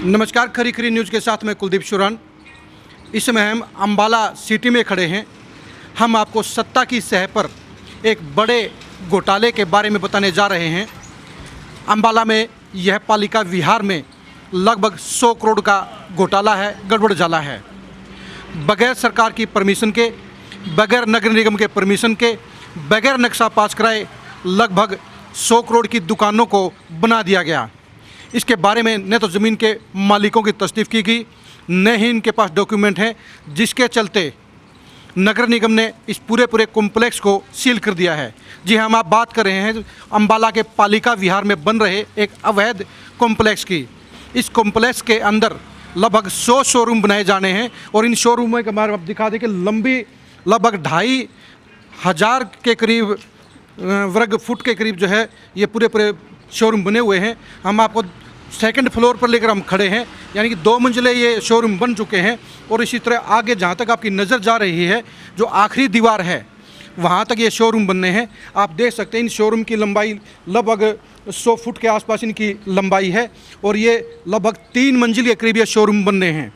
नमस्कार, खरी खरी न्यूज़ के साथ मैं कुलदीप शुरान। इस समय हम अम्बाला सिटी में खड़े हैं। हम आपको सत्ता की सह पर एक बड़े घोटाले के बारे में बताने जा रहे हैं। अम्बाला में यह पालिका विहार में लगभग 100 करोड़ का घोटाला है, गड़बड़ झाला है। बगैर सरकार की परमिशन के, बगैर नगर निगम के परमिशन के, बगैर नक्शा पास कराए लगभग 100 करोड़ की दुकानों को बना दिया गया। इसके बारे में न तो ज़मीन के मालिकों की तस्दीक की गई, न ही इनके पास डॉक्यूमेंट हैं, जिसके चलते नगर निगम ने इस पूरे कॉम्प्लेक्स को सील कर दिया है। जी हाँ, हम आप बात कर रहे हैं अम्बाला के पालिका विहार में बन रहे एक अवैध कॉम्प्लेक्स की। इस कॉम्प्लेक्स के अंदर लगभग 100 शोरूम बनाए जाने हैं और इन शोरूमों के बारे में आप दिखा दें कि लंबी लगभग 2500 के करीब वर्ग फुट के करीब जो है ये पूरे शोरूम बने हुए हैं। हम आपको सेकंड फ्लोर पर लेकर हम खड़े हैं, यानी कि 2 मंजिले ये शोरूम बन चुके हैं। और इसी तरह आगे जहाँ तक आपकी नज़र जा रही है, जो आखिरी दीवार है वहाँ तक ये शोरूम बनने हैं। आप देख सकते हैं इन शोरूम की लंबाई लगभग 100 फुट के आसपास इनकी लंबाई है और ये लगभग 3 मंजिल के करीब ये शोरूम बनने हैं।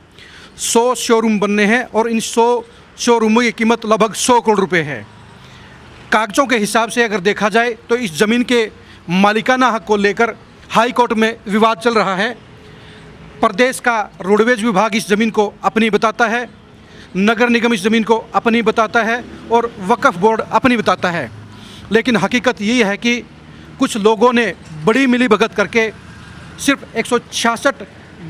100 शोरूम बनने हैं और इन 100 शोरूमों की कीमत लगभग 100 करोड़ रुपये है। कागज़ों के हिसाब से अगर देखा जाए तो इस ज़मीन के मालिकाना हक को लेकर हाई कोर्ट में विवाद चल रहा है। प्रदेश का रोडवेज विभाग इस ज़मीन को अपनी बताता है, नगर निगम इस ज़मीन को अपनी बताता है और वक्फ बोर्ड अपनी बताता है। लेकिन हकीकत यही है कि कुछ लोगों ने बड़ी मिलीभगत करके सिर्फ 166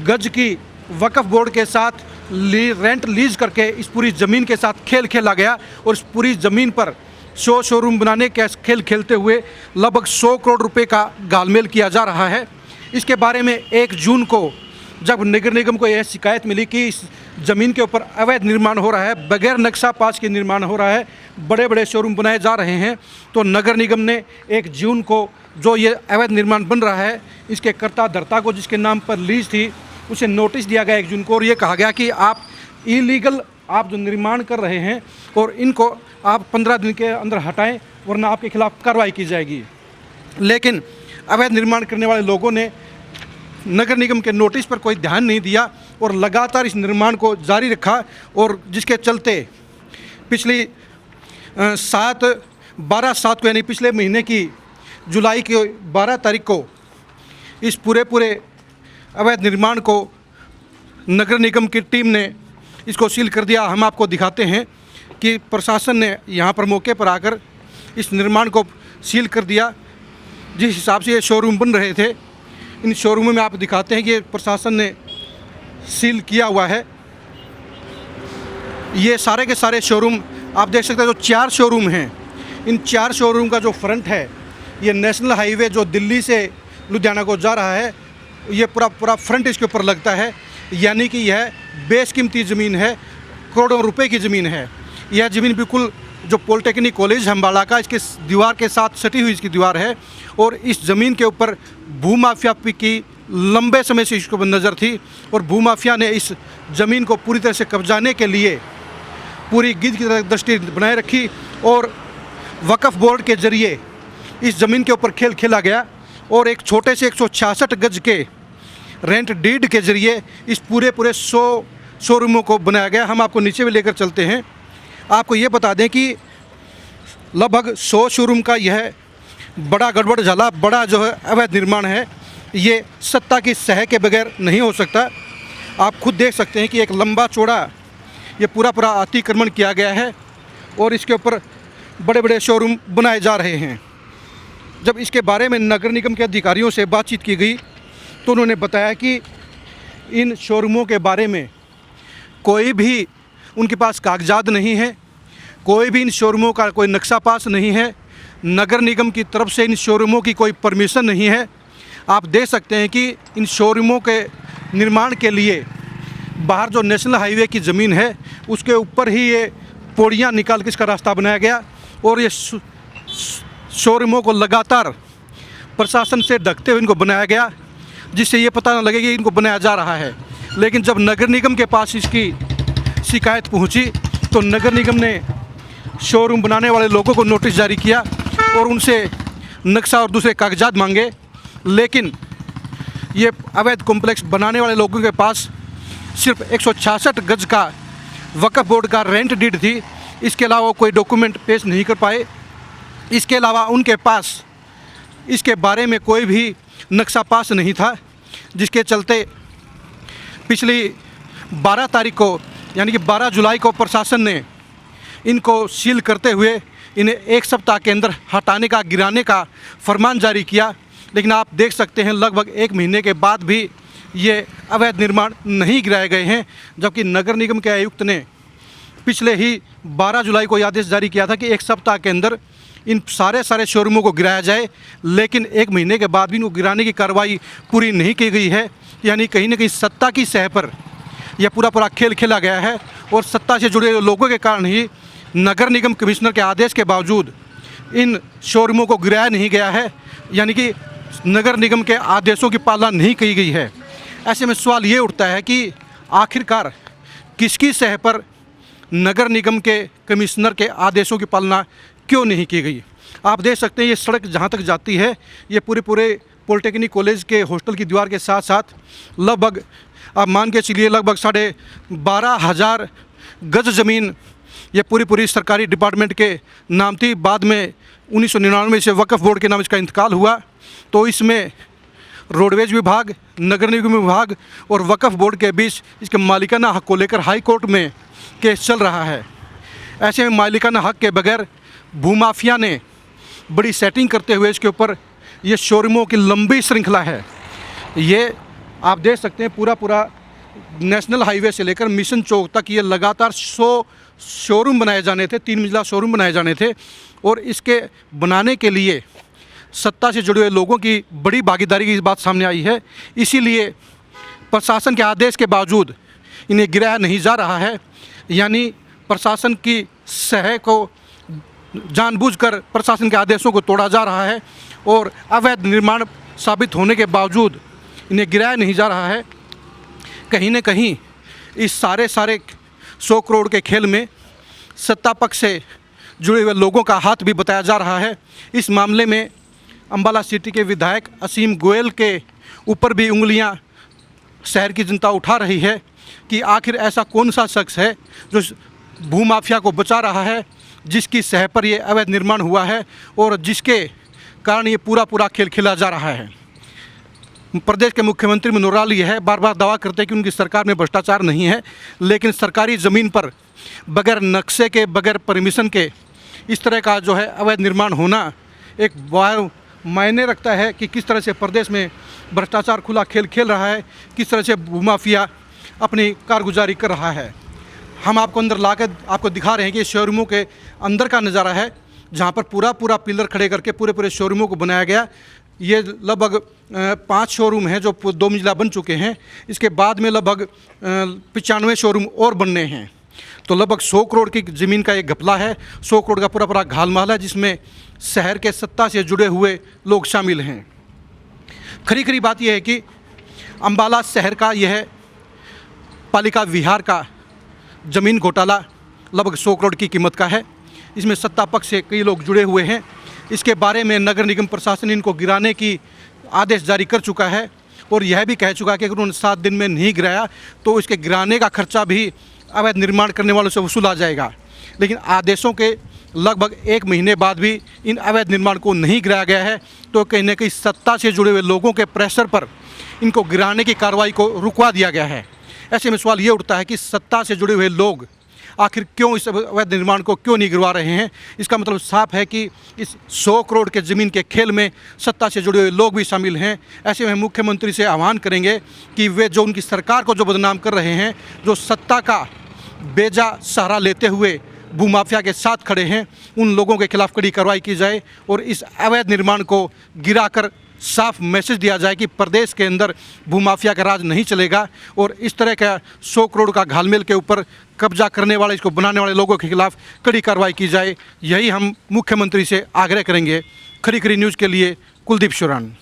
गज की वक्फ बोर्ड के साथ रेंट लीज करके इस पूरी ज़मीन के साथ खेल खेला गया और इस पूरी ज़मीन पर 100 शोरूम बनाने के खेल खेलते हुए लगभग 100 करोड़ रुपए का घालमेल किया जा रहा है। इसके बारे में 1 जून को जब नगर निगम को यह शिकायत मिली कि इस ज़मीन के ऊपर अवैध निर्माण हो रहा है, बगैर नक्शा पास के निर्माण हो रहा है, बड़े शोरूम बनाए जा रहे हैं, तो नगर निगम ने 1 जून को जो ये अवैध निर्माण बन रहा है इसके कर्ता धर्ता को, जिसके नाम पर लीज थी, उसे नोटिस दिया गया 1 जून को। और ये कहा गया कि आप इलीगल आप जो निर्माण कर रहे हैं और इनको आप 15 दिन के अंदर हटाएं, वरना आपके खिलाफ कार्रवाई की जाएगी। लेकिन अवैध निर्माण करने वाले लोगों ने नगर निगम के नोटिस पर कोई ध्यान नहीं दिया और लगातार इस निर्माण को जारी रखा और जिसके चलते पिछली 12/7 को, यानी पिछले महीने की जुलाई की 12 तारीख को इस पूरे अवैध निर्माण को नगर निगम की टीम ने इसको सील कर दिया। हम आपको दिखाते हैं कि प्रशासन ने यहाँ पर मौके पर आकर इस निर्माण को सील कर दिया। जिस हिसाब से ये शोरूम बन रहे थे, इन शोरूमों में आप दिखाते हैं कि प्रशासन ने सील किया हुआ है। ये सारे के सारे शोरूम आप देख सकते हैं। जो 4 शोरूम हैं, इन 4 शोरूम का जो फ्रंट है, ये नेशनल हाईवे जो दिल्ली से लुधियाना को जा रहा है, ये पूरा फ्रंट इसके ऊपर लगता है। यानी कि यह बेशकीमती ज़मीन है, करोड़ों रुपए की ज़मीन है। यह ज़मीन बिल्कुल जो पॉलिटेक्निक कॉलेज अम्बाला का, इसके दीवार के साथ सटी हुई इसकी दीवार है और इस ज़मीन के ऊपर भूमाफिया की लंबे समय से इसको नज़र थी और भूमाफिया ने इस ज़मीन को पूरी तरह से कब्जाने के लिए पूरी गिद्ध की तरह दृष्टि बनाए रखी और वक्फ बोर्ड के ज़रिए इस ज़मीन के ऊपर खेल खेला गया और एक छोटे से 166 गज के रेंट डीड के ज़रिए इस पूरे 100 शोरूमों को बनाया गया। हम आपको नीचे भी लेकर चलते हैं। आपको ये बता दें कि लगभग 100 शोरूम का यह बड़ा गड़बड़ झाला, बड़ा जो है अवैध निर्माण है, ये सत्ता की सह के बगैर नहीं हो सकता। आप खुद देख सकते हैं कि एक लंबा चौड़ा ये पूरा अतिक्रमण किया गया है और इसके ऊपर बड़े शोरूम बनाए जा रहे हैं। जब इसके बारे में नगर निगम के अधिकारियों से बातचीत की गई तो उन्होंने बताया कि इन शोरूमों के बारे में कोई भी उनके पास कागजात नहीं है, कोई भी इन शोरूमों का कोई नक्शा पास नहीं है, नगर निगम की तरफ से इन शोरूमों की कोई परमिशन नहीं है। आप देख सकते हैं कि इन शोरूमों के निर्माण के लिए बाहर जो नेशनल हाईवे की ज़मीन है उसके ऊपर ही ये पौड़ियाँ निकाल के इसका रास्ता बनाया गया और ये शोरूमों को लगातार प्रशासन से ढकते हुए इनको बनाया गया, जिससे ये पता न लगे कि इनको बनाया जा रहा है। लेकिन जब नगर निगम के पास इसकी शिकायत पहुंची तो नगर निगम ने शोरूम बनाने वाले लोगों को नोटिस जारी किया और उनसे नक्शा और दूसरे कागजात मांगे। लेकिन ये अवैध कॉम्प्लेक्स बनाने वाले लोगों के पास सिर्फ 166 गज का वक्फ बोर्ड का रेंट डीड थी। इसके अलावा कोई डॉक्यूमेंट पेश नहीं कर पाए। इसके अलावा उनके पास इसके बारे में कोई भी नक्शा पास नहीं था, जिसके चलते पिछली 12 तारीख को यानी कि 12 जुलाई को प्रशासन ने इनको सील करते हुए इन्हें एक सप्ताह के अंदर हटाने का, गिराने का फरमान जारी किया। लेकिन आप देख सकते हैं लगभग 1 महीने के बाद भी ये अवैध निर्माण नहीं गिराए गए हैं, जबकि नगर निगम के आयुक्त ने पिछले ही 12 जुलाई को आदेश जारी किया था कि एक सप्ताह के अंदर इन सारे शोरूमों को गिराया जाए। लेकिन 1 महीने के बाद भी इनको गिराने की कार्रवाई पूरी नहीं की गई है। यानी कहीं ना कहीं सत्ता की सह पर यह पूरा खेल खेला गया है और सत्ता से जुड़े लोगों के कारण ही नगर निगम कमिश्नर के आदेश के बावजूद इन शोरूमों को गिराया नहीं गया है, यानी कि नगर निगम के आदेशों की पालना नहीं की गई है। ऐसे में सवाल ये उठता है कि आखिरकार किसकी सह पर नगर निगम के कमिश्नर के आदेशों की पालना क्यों नहीं की गई। आप देख सकते हैं ये सड़क जहाँ तक जाती है ये पूरे पॉलिटेक्निक कॉलेज के हॉस्टल की दीवार के साथ साथ लगभग आप मान के चलिए लगभग 12,500 गज ज़मीन ये पूरी सरकारी डिपार्टमेंट के नाम थी। बाद में 1999 से वक्फ बोर्ड के नाम इसका इंतकाल हुआ, तो इसमें रोडवेज विभाग, नगर निगम विभाग और वक्फ बोर्ड के बीच इसके मालिकाना हक को लेकर हाई कोर्ट में केस चल रहा है। ऐसे में मालिकाना हक के बगैर भूमाफिया ने बड़ी सेटिंग करते हुए इसके ऊपर ये शोरूमों की लंबी श्रृंखला है। ये आप देख सकते हैं पूरा नेशनल हाईवे से लेकर मिशन चौक तक ये लगातार 100 शोरूम बनाए जाने थे, 3 मंजिला शोरूम बनाए जाने थे। और इसके बनाने के लिए सत्ता से जुड़े हुए लोगों की बड़ी भागीदारी की बात सामने आई है। इसीलिए प्रशासन के आदेश के बावजूद इन्हें गिराया नहीं जा रहा है। यानी प्रशासन की सह को जानबूझकर प्रशासन के आदेशों को तोड़ा जा रहा है और अवैध निर्माण साबित होने के बावजूद इन्हें गिराया नहीं जा रहा है। कहीं न कहीं इस सारे 100 करोड़ के खेल में सत्ता पक्ष से जुड़े हुए लोगों का हाथ भी बताया जा रहा है। इस मामले में अम्बाला सिटी के विधायक असीम गोयल के ऊपर भी उंगलियां शहर की जनता उठा रही है कि आखिर ऐसा कौन सा शख्स है जो भूमाफिया को बचा रहा है, जिसकी सह पर ये अवैध निर्माण हुआ है और जिसके कारण ये पूरा खेल खेला जा रहा है। प्रदेश के मुख्यमंत्री मनोहर लाल यह बार दावा करते हैं कि उनकी सरकार में भ्रष्टाचार नहीं है, लेकिन सरकारी ज़मीन पर बगैर नक्शे के, बगैर परमिशन के इस तरह का जो है अवैध निर्माण होना एक मायने रखता है कि किस तरह से प्रदेश में भ्रष्टाचार खुला खेल खेल रहा है, किस तरह से भूमाफिया अपनी कारगुजारी कर रहा है। हम आपको अंदर लाकर आपको दिखा रहे हैं कि शोरूमों के अंदर का नज़ारा है, जहाँ पर पूरा पिलर खड़े करके पूरे शोरूमों को बनाया गया। ये लगभग 5 शोरूम हैं जो 2 मंजिला बन चुके हैं। इसके बाद में लगभग 95 शोरूम और बनने हैं। तो लगभग 100 करोड़ की ज़मीन का एक घपला है, 100 करोड़ का पूरा घालमाल है, जिसमें शहर के सत्ता से जुड़े हुए लोग शामिल हैं। खरी बात यह है कि अम्बाला शहर का यह पालिका विहार का ज़मीन घोटाला लगभग 100 करोड़ की कीमत का है। इसमें सत्ता पक्ष से कई लोग जुड़े हुए हैं। इसके बारे में नगर निगम प्रशासन इनको गिराने की आदेश जारी कर चुका है और यह भी कह चुका है कि अगर उन्होंने 7 दिन में नहीं गिराया तो इसके गिराने का खर्चा भी अवैध निर्माण करने वालों से वसूला जाएगा। लेकिन आदेशों के लगभग 1 महीने बाद भी इन अवैध निर्माण को नहीं गिराया गया है, तो कहीं न कहीं सत्ता से जुड़े हुए लोगों के प्रेशर पर इनको गिराने की कार्रवाई को रुकवा दिया गया है। ऐसे में सवाल ये उठता है कि सत्ता से जुड़े हुए लोग आखिर क्यों इस अवैध निर्माण को क्यों नहीं गिरवा रहे हैं। इसका मतलब साफ है कि इस 100 करोड़ के ज़मीन के खेल में सत्ता से जुड़े हुए लोग भी शामिल हैं। ऐसे में मुख्यमंत्री से आह्वान करेंगे कि वे जो उनकी सरकार को जो बदनाम कर रहे हैं, जो सत्ता का बेजा सहारा लेते हुए भूमाफिया के साथ खड़े हैं, उन लोगों के खिलाफ कड़ी कार्रवाई की जाए और इस अवैध निर्माण को गिराकर साफ मैसेज दिया जाए कि प्रदेश के अंदर भूमाफिया का राज नहीं चलेगा और इस तरह का 100 करोड़ का घालमेल के ऊपर कब्जा करने वाले, इसको बनाने वाले लोगों के खिलाफ कड़ी कार्रवाई की जाए। यही हम मुख्यमंत्री से आग्रह करेंगे। खरी न्यूज़ के लिए कुलदीप शुरान।